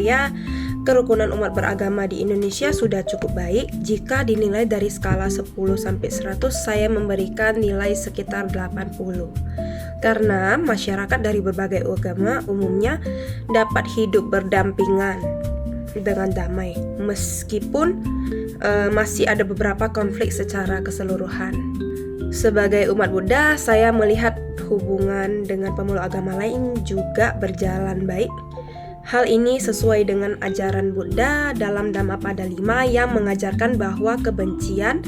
saya, kerukunan umat beragama di Indonesia sudah cukup baik. Jika dinilai dari skala 10 sampai 100, saya memberikan nilai sekitar 80. Karena masyarakat dari berbagai agama umumnya dapat hidup berdampingan dengan damai, meskipun masih ada beberapa konflik secara keseluruhan. Sebagai umat Buddha, saya melihat hubungan dengan pemeluk agama lain juga berjalan baik. Hal ini sesuai dengan ajaran Buddha dalam Dhammapada 5 yang mengajarkan bahwa kebencian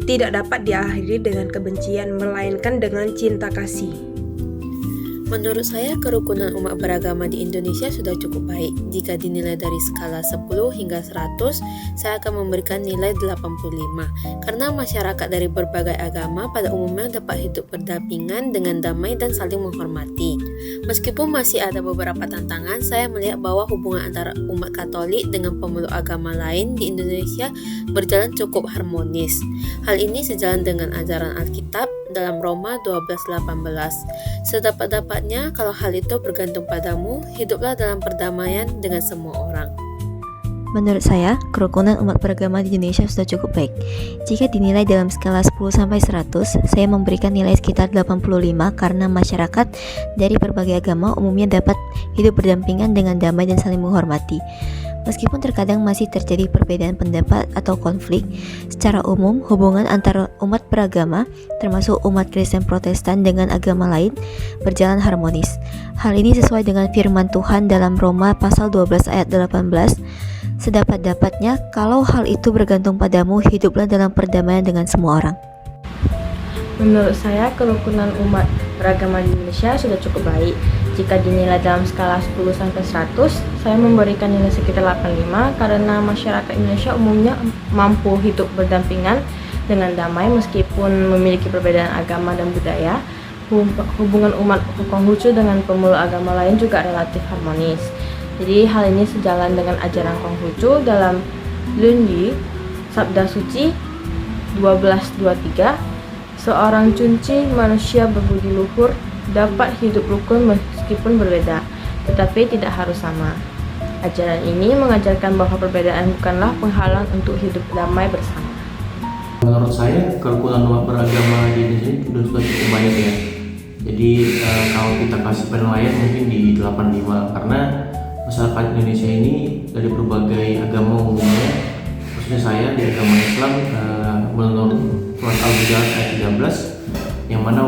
tidak dapat diakhiri dengan kebencian, melainkan dengan cinta kasih. Menurut saya, kerukunan umat beragama di Indonesia sudah cukup baik. Jika dinilai dari skala 10 hingga 100, saya akan memberikan nilai 85. Karena masyarakat dari berbagai agama pada umumnya dapat hidup berdampingan dengan damai dan saling menghormati. Meskipun masih ada beberapa tantangan, saya melihat bahwa hubungan antara umat Katolik dengan pemeluk agama lain di Indonesia berjalan cukup harmonis. Hal ini sejalan dengan ajaran Alkitab dalam Roma 12:18. Sedapat-dapatnya, kalau hal itu bergantung padamu, hiduplah dalam perdamaian dengan semua orang. Menurut saya, kerukunan umat beragama di Indonesia sudah cukup baik. Jika dinilai dalam skala 10 sampai 100, saya memberikan nilai sekitar 85 karena masyarakat dari berbagai agama umumnya dapat hidup berdampingan dengan damai dan saling menghormati. Meskipun terkadang masih terjadi perbedaan pendapat atau konflik, secara umum hubungan antara umat beragama, termasuk umat Kristen Protestan dengan agama lain, berjalan harmonis. Hal ini sesuai dengan firman Tuhan dalam Roma pasal 12 ayat 18. Sedapat-dapatnya, kalau hal itu bergantung padamu, hiduplah dalam perdamaian dengan semua orang. Menurut saya, kerukunan umat beragama di Indonesia sudah cukup baik. Jika dinilai dalam skala 10 sampai 100, saya memberikan nilai sekitar 85 karena masyarakat Indonesia umumnya mampu hidup berdampingan dengan damai meskipun memiliki perbedaan agama dan budaya. Hubungan umat Konghucu dengan pemeluk agama lain juga relatif harmonis. Jadi hal ini sejalan dengan ajaran Konghucu dalam Lunyi, Sabda Suci 12.23. Seorang cunci manusia berbudi luhur dapat hidup rukun meskipun berbeda, tetapi tidak harus sama. Ajaran ini mengajarkan bahwa perbedaan bukanlah penghalang untuk hidup damai bersama. Menurut saya, kerukunan umat beragama di Indonesia sudah cukup banyak ya. Jadi kalau kita kasih penilaian mungkin di 85 karena masyarakat Indonesia ini dari berbagai agama umumnya, khususnya saya di agama Islam, menurut Surat Al-Hujurat ayat 13 yang mana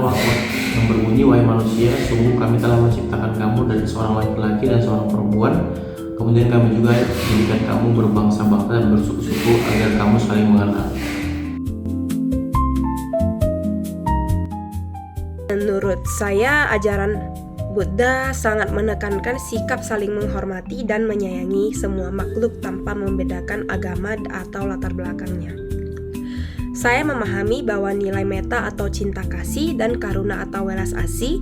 yang berbunyi, wahai manusia, sungguh kami telah menciptakan kamu dari seorang laki-laki dan seorang perempuan, kemudian kami juga menjadikan kamu berbangsa-bangsa dan bersuku-suku agar kamu saling mengenal. Menurut saya, ajaran Buddha sangat menekankan sikap saling menghormati dan menyayangi semua makhluk tanpa membedakan agama atau latar belakangnya. Saya memahami bahwa nilai metta atau cinta kasih dan karuna atau welas asih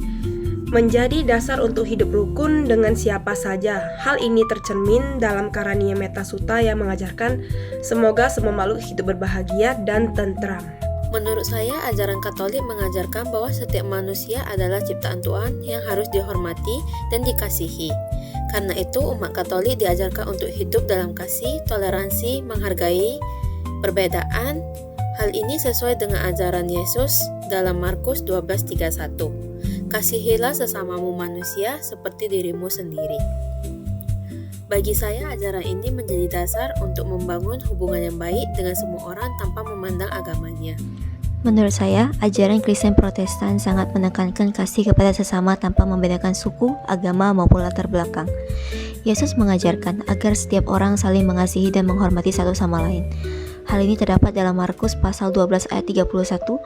menjadi dasar untuk hidup rukun dengan siapa saja. Hal ini tercermin dalam Karaniya Metta Sutta yang mengajarkan semoga semua makhluk hidup berbahagia dan tentram. Menurut saya, ajaran Katolik mengajarkan bahwa setiap manusia adalah ciptaan Tuhan yang harus dihormati dan dikasihi. Karena itu, umat Katolik diajarkan untuk hidup dalam kasih, toleransi, menghargai perbedaan. Hal ini sesuai dengan ajaran Yesus dalam Markus 12:31. Kasihilah sesamamu manusia seperti dirimu sendiri. Bagi saya, ajaran ini menjadi dasar untuk membangun hubungan yang baik dengan semua orang tanpa memandang agamanya. Menurut saya, ajaran Kristen Protestan sangat menekankan kasih kepada sesama tanpa membedakan suku, agama, maupun latar belakang. Yesus mengajarkan agar setiap orang saling mengasihi dan menghormati satu sama lain. Hal ini terdapat dalam Markus pasal 12 ayat 31,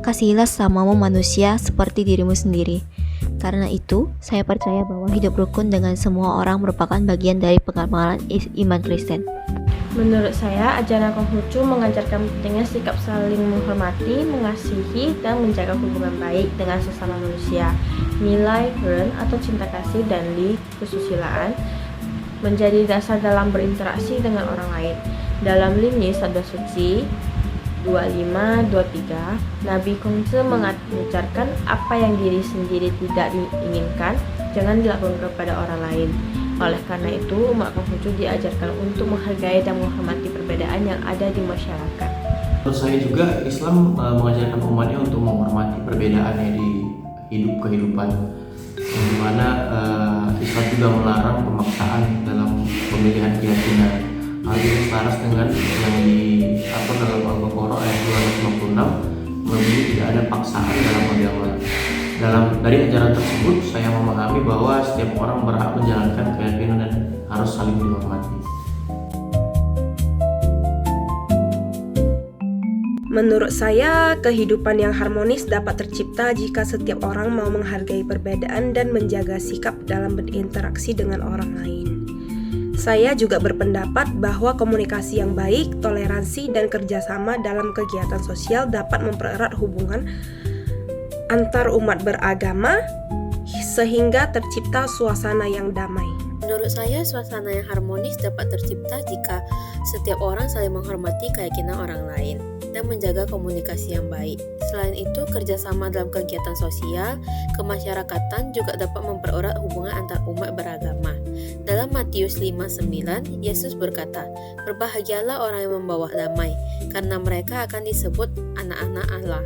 kasihilah sesamamu manusia seperti dirimu sendiri. Karena itu, saya percaya bahwa hidup rukun dengan semua orang merupakan bagian dari pengamalan iman Kristen. Menurut saya, ajaran Konghucu mengajarkan pentingnya sikap saling menghormati, mengasihi, dan menjaga hubungan baik dengan sesama manusia. Nilai Ren atau cinta kasih dan Li, kesusilaan, menjadi dasar dalam berinteraksi dengan orang lain. Dalam Linyi Sabda Suci 25-23, Nabi Konghucu mengajarkan apa yang diri sendiri tidak diinginkan, jangan dilakukan kepada orang lain. Oleh karena itu, umat Konghucu diajarkan untuk menghargai dan menghormati perbedaan yang ada di masyarakat. Menurut saya juga Islam mengajarkan umatnya untuk menghormati perbedaannya di kehidupan, yang dimana Islam juga melarang pemaksaan dalam pemilihan keyakinan. Hal ini selaras dengan yang diatur dalam Al-Baqarah ayat 256, melebihi tidak ada paksaan dalam agama. Dari ajaran tersebut, saya memahami bahwa setiap orang berhak menjalankan keyakinan dan harus saling dihormati. Menurut saya, kehidupan yang harmonis dapat tercipta jika setiap orang mau menghargai perbedaan dan menjaga sikap dalam berinteraksi dengan orang lain. Saya juga berpendapat bahwa komunikasi yang baik, toleransi, dan kerjasama dalam kegiatan sosial dapat mempererat hubungan antar umat beragama sehingga tercipta suasana yang damai. Menurut saya, suasana yang harmonis dapat tercipta jika setiap orang saling menghormati keyakinan orang lain dan menjaga komunikasi yang baik. Selain itu, kerjasama dalam kegiatan sosial, kemasyarakatan juga dapat mempererat hubungan antar umat beragama. Dalam Matius 5:9, Yesus berkata, "Berbahagialah orang yang membawa damai, karena mereka akan disebut anak-anak Allah."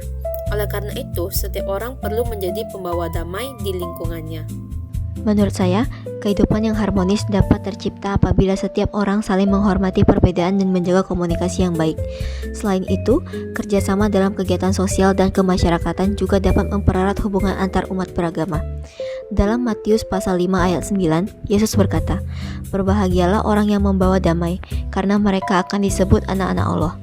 Oleh karena itu, setiap orang perlu menjadi pembawa damai di lingkungannya. Menurut saya, kehidupan yang harmonis dapat tercipta apabila setiap orang saling menghormati perbedaan dan menjaga komunikasi yang baik. Selain itu, kerjasama dalam kegiatan sosial dan kemasyarakatan juga dapat mempererat hubungan antar umat beragama. Dalam Matius pasal 5 ayat 9, Yesus berkata, "Berbahagialah orang yang membawa damai, karena mereka akan disebut anak-anak Allah."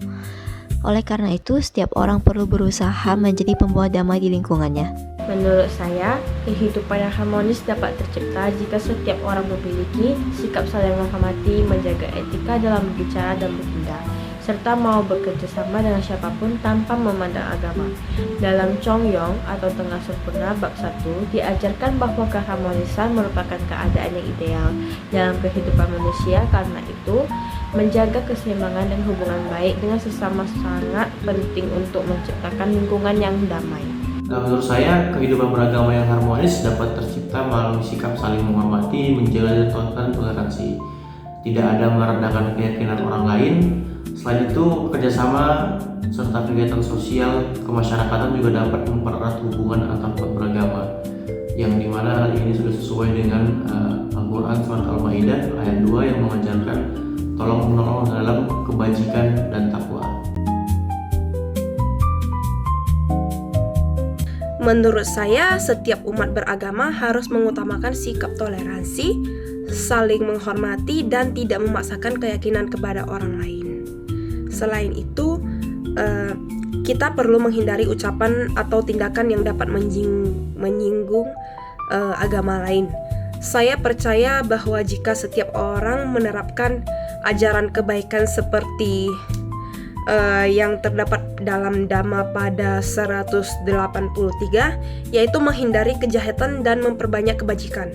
Oleh karena itu, setiap orang perlu berusaha menjadi pembawa damai di lingkungannya. Menurut saya, kehidupan yang harmonis dapat tercipta jika setiap orang memiliki sikap saling menghormati, menjaga etika dalam berbicara dan bertindak, serta mau bekerja sama dengan siapapun tanpa memandang agama. Dalam Chongyong atau Tengah Sempurna bab 1 diajarkan bahwa keharmonisan merupakan keadaan yang ideal dalam kehidupan manusia. Karena itu, menjaga keseimbangan dan hubungan baik dengan sesama sangat penting untuk menciptakan lingkungan yang damai. Nah, menurut saya, kehidupan beragama yang harmonis dapat tercipta melalui sikap saling menghormati, menjaga dan toleransi. Tidak ada merendahkan keyakinan orang lain. Selain itu, kerjasama serta kegiatan sosial kemasyarakatan juga dapat mempererat hubungan antar umat beragama, yang dimana hal ini sudah sesuai dengan Al-Quran Surat Al-Maidah ayat 2 yang mengajarkan tolong menolong dalam kebajikan dan takwa. Menurut saya, setiap umat beragama harus mengutamakan sikap toleransi, saling menghormati, dan tidak memaksakan keyakinan kepada orang lain. Selain itu, kita perlu menghindari ucapan atau tindakan yang dapat menyinggung agama lain. Saya percaya bahwa jika setiap orang menerapkan ajaran kebaikan seperti yang terdapat dalam Dhamma pada 183, yaitu menghindari kejahatan dan memperbanyak kebajikan,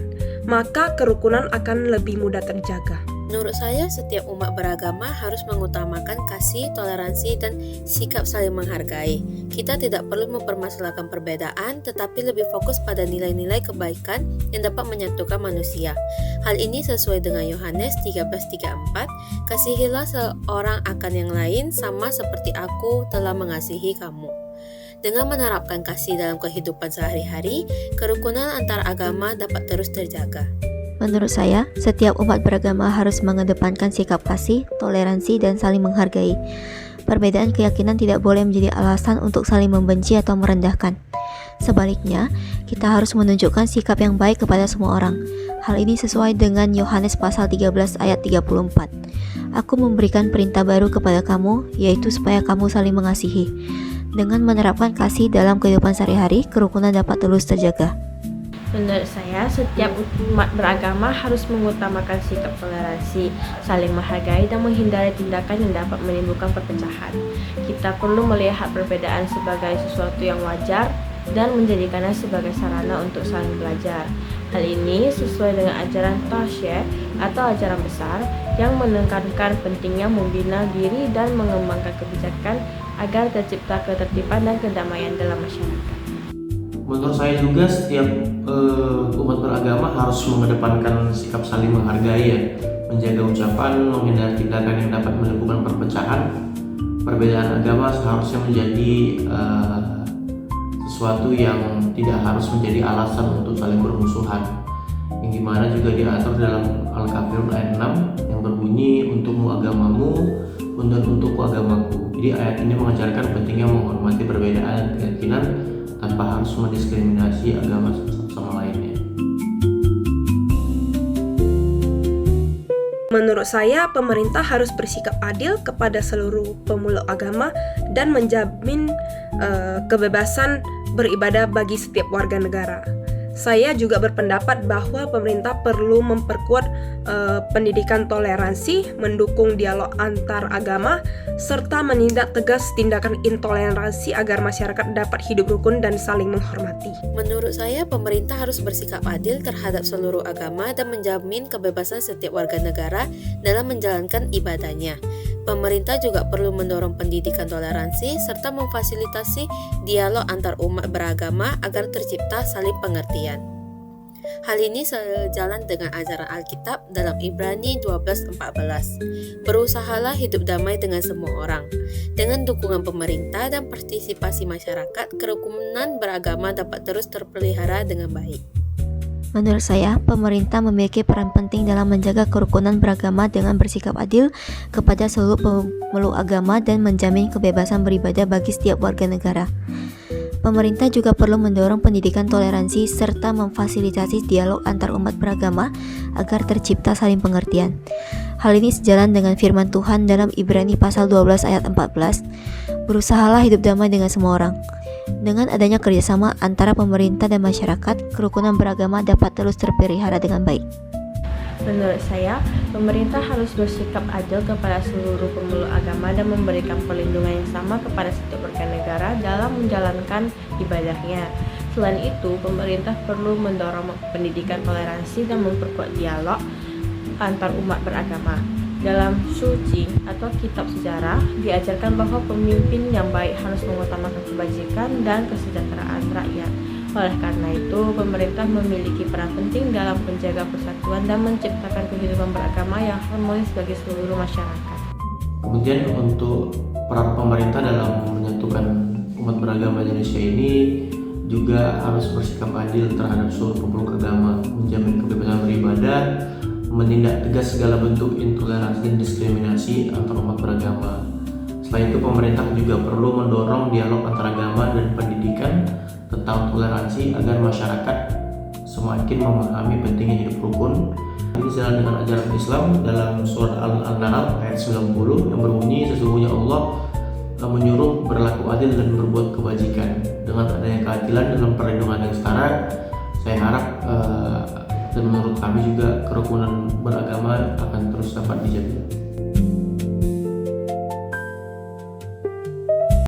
maka kerukunan akan lebih mudah terjaga. Menurut saya, setiap umat beragama harus mengutamakan kasih, toleransi, dan sikap saling menghargai. Kita tidak perlu mempermasalahkan perbedaan, tetapi lebih fokus pada nilai-nilai kebaikan yang dapat menyatukan manusia. Hal ini sesuai dengan Yohanes 13:34, "Kasihilah seorang akan yang lain sama seperti aku telah mengasihi kamu." Dengan menerapkan kasih dalam kehidupan sehari-hari, kerukunan antar agama dapat terus terjaga. Menurut saya, setiap umat beragama harus mengedepankan sikap kasih, toleransi, dan saling menghargai. Perbedaan keyakinan tidak boleh menjadi alasan untuk saling membenci atau merendahkan. Sebaliknya, kita harus menunjukkan sikap yang baik kepada semua orang. Hal ini sesuai dengan Yohanes pasal 13 ayat 34. "Aku memberikan perintah baru kepada kamu, yaitu supaya kamu saling mengasihi." Dengan menerapkan kasih dalam kehidupan sehari-hari, kerukunan dapat terus terjaga. Menurut saya, setiap umat beragama harus mengutamakan sikap toleransi, saling menghargai, dan menghindari tindakan yang dapat menimbulkan perpecahan. Kita perlu melihat perbedaan sebagai sesuatu yang wajar dan menjadikannya sebagai sarana untuk saling belajar. Hal ini sesuai dengan ajaran Taoishe atau ajaran besar yang menekankan pentingnya membina diri dan mengembangkan kebijakan agar tercipta ketertiban dan kedamaian dalam masyarakat. Menurut saya juga setiap umat beragama harus mengedepankan sikap saling menghargai ya, menjaga ucapan, menghindari tindakan yang dapat menimbulkan perpecahan. Perbedaan agama seharusnya menjadi sesuatu yang tidak harus menjadi alasan untuk saling bermusuhan, yang dimana juga diatur dalam Al-Kafirun ayat 6 yang berbunyi untukmu agamamu dan untukku agamaku. Jadi ayat ini mengajarkan pentingnya menghormati perbedaan keyakinan tanpa harus mendiskriminasi agama satu sama lainnya. Menurut saya, pemerintah harus bersikap adil kepada seluruh pemeluk agama dan menjamin kebebasan beribadah bagi setiap warga negara. Saya juga berpendapat bahwa pemerintah perlu memperkuat pendidikan toleransi, mendukung dialog antar agama, serta menindak tegas tindakan intoleransi agar masyarakat dapat hidup rukun dan saling menghormati. Menurut saya, pemerintah harus bersikap adil terhadap seluruh agama dan menjamin kebebasan setiap warga negara dalam menjalankan ibadahnya. Pemerintah juga perlu mendorong pendidikan toleransi serta memfasilitasi dialog antar umat beragama agar tercipta saling pengertian. Hal ini sejalan dengan ajaran Alkitab dalam Ibrani 12:14. Berusahalah hidup damai dengan semua orang. Dengan dukungan pemerintah dan partisipasi masyarakat, kerukunan beragama dapat terus terpelihara dengan baik. Menurut saya, pemerintah memiliki peran penting dalam menjaga kerukunan beragama dengan bersikap adil kepada seluruh pemeluk agama dan menjamin kebebasan beribadah bagi setiap warga negara. Pemerintah juga perlu mendorong pendidikan toleransi serta memfasilitasi dialog antar umat beragama agar tercipta saling pengertian. Hal ini sejalan dengan firman Tuhan dalam Ibrani pasal 12 ayat 14, berusahalah hidup damai dengan semua orang. Dengan adanya kerjasama antara pemerintah dan masyarakat, kerukunan beragama dapat terus terpelihara dengan baik. Menurut saya, pemerintah harus bersikap adil kepada seluruh pemeluk agama dan memberikan perlindungan yang sama kepada setiap warga negara dalam menjalankan ibadahnya. Selain itu, pemerintah perlu mendorong pendidikan toleransi dan memperkuat dialog antar umat beragama. Dalam suci atau kitab sejarah, diajarkan bahwa pemimpin yang baik harus mengutamakan kebajikan dan kesejahteraan rakyat. Oleh karena itu, pemerintah memiliki peran penting dalam menjaga persatuan dan menciptakan kehidupan beragama yang harmonis bagi seluruh masyarakat. Kemudian untuk peran pemerintah dalam menyatukan umat beragama Indonesia ini juga harus bersikap adil terhadap seluruh pemeluk agama, menjamin kebebasan beribadah, menindak tegas segala bentuk intoleransi dan diskriminasi antar umat beragama. Selain itu, pemerintah juga perlu mendorong dialog antar agama dan pendidikan tentang toleransi agar masyarakat semakin memahami pentingnya hidup rukun. Ini sejalan dengan ajaran Islam dalam surat Al-Nahl ayat 90 yang berbunyi, sesungguhnya Allah menyuruh berlaku adil dan berbuat kebajikan. Dengan adanya keadilan dalam perlindungan yang setara, saya harap dan menurut kami juga kerukunan beragama akan terus dapat dijaga.